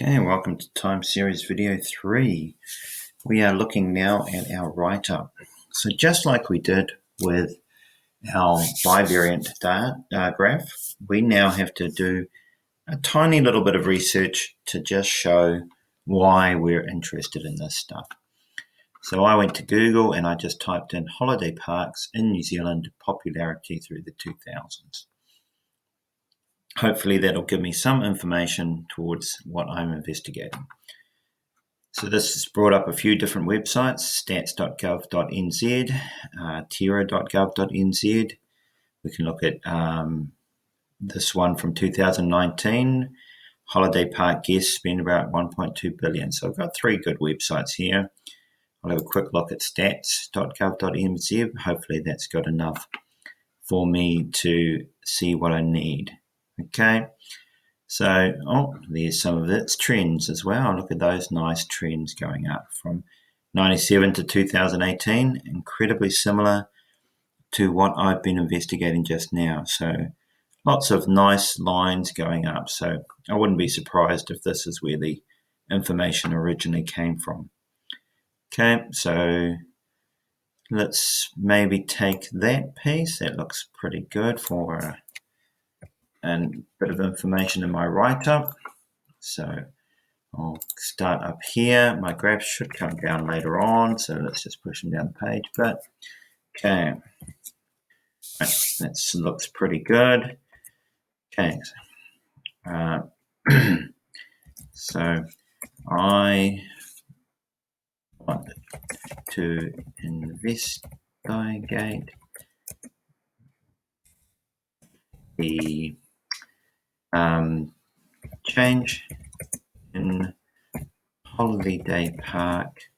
Okay, welcome to Time Series Video 3. We are looking now at our write-up. So just like we did with our bivariant graph, we now have to do a tiny little bit of research to just show why we're interested in this stuff. So I went to Google and I just typed in holiday parks in New Zealand popularity through the 2000s. Hopefully that'll give me some information towards what I'm investigating. So this has brought up a few different websites, stats.gov.nz, tira.gov.nz. We can look at this one from 2019. Holiday park guests spend about 1.2 billion. So I've got three good websites here. I'll have a quick look at stats.gov.nz. Hopefully that's got enough for me to see what I need. Okay, so there's some of its trends as well. Look at those nice trends going up from 97 to 2018, incredibly similar to what I've been investigating just now. So lots of nice lines going up. So I wouldn't be surprised if this is where the information originally came from. Okay, so let's maybe take that piece. That looks pretty good for and a bit of information in my write-up. So I'll start up here. My graphs should come down later on, so let's just push them down the page a bit. Okay, that looks pretty good. Okay, so I wanted to investigate the change in holiday park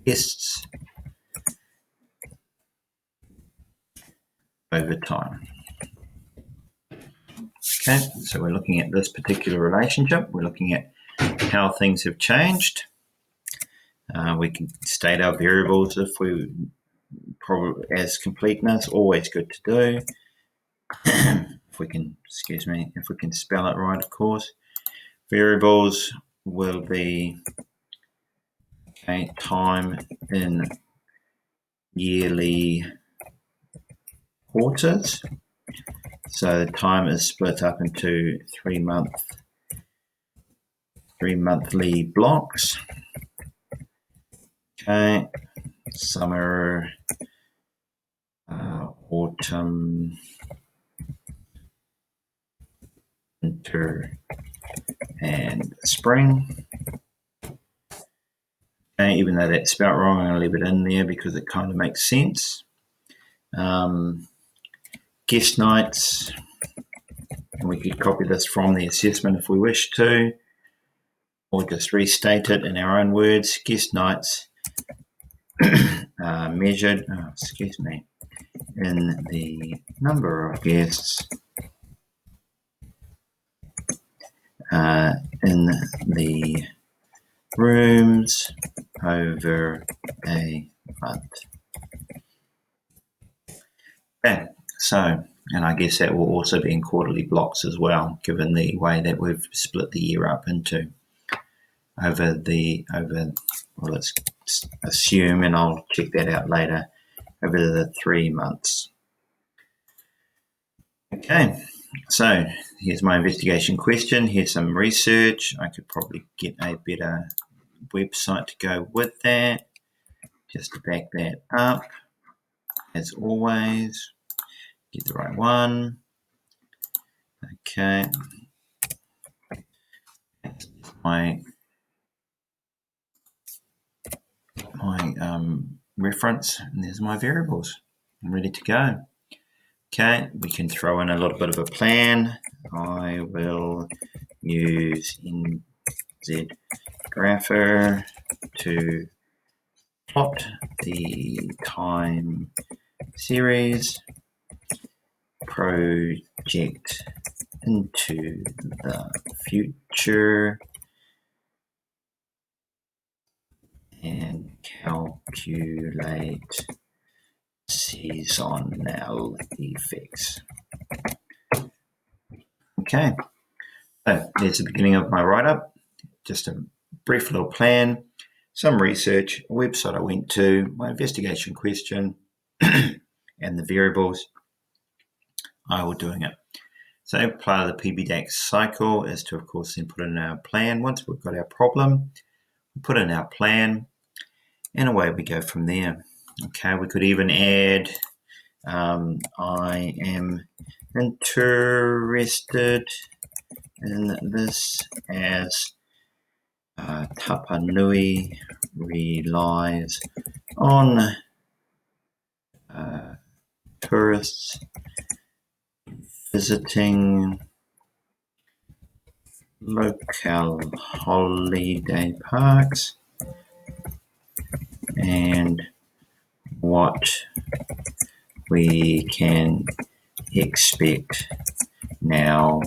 guests over time. Okay, so we're looking at this particular relationship. We're looking at how things have changed. We can state our variables if we probably as completeness, always good to do. If we can spell it right, of course. Variables will be time in yearly quarters. So the time is split up into three monthly blocks. Okay, summer, autumn, winter, and spring. Okay, even though that's spelled wrong, I'm going to leave it in there because it kind of makes sense. Guest nights, and we could copy this from the assessment if we wish to, or just restate it in our own words. Guest nights measured, in the number of guests in the rooms over a month. Okay, so, and I guess that will also be in quarterly blocks as well, given the way that we've split the year up into let's assume, and I'll check that out later, over the 3 months. Okay, so here's my investigation question. Here's some research. I could probably get a better website to go with that, just to back that up. As always, get the right one. Okay, my reference, and there's my variables. I'm ready to go. Okay, we can throw in a little bit of a plan. I will use NZ Grapher to plot the time series, project into the future, and calculate seasonal effects. Okay, So there's the beginning of my write-up, just a brief little plan, some research, a website I went to, my investigation question, and the variables I was doing it. So part of the PBDAX cycle is to, of course, then put in our plan. Once we've got our problem, we put in our plan, and away we go from there. Okay, we could even add, I am interested in this as Tapanui relies on tourists visiting local holiday parks and what we can expect now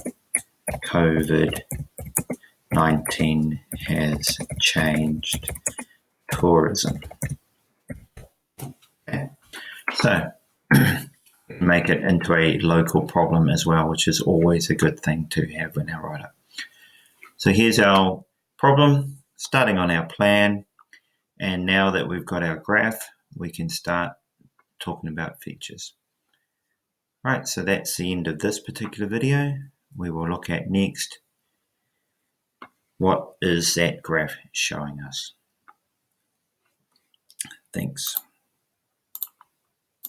COVID-19 has changed tourism. Okay. So make it into a local problem as well, which is always a good thing to have in our write-up. So here's our problem, starting on our plan, and now that we've got our graph, we can start talking about features. Right, so that's the end of this particular video. We will look at next, what is that graph showing us? Thanks.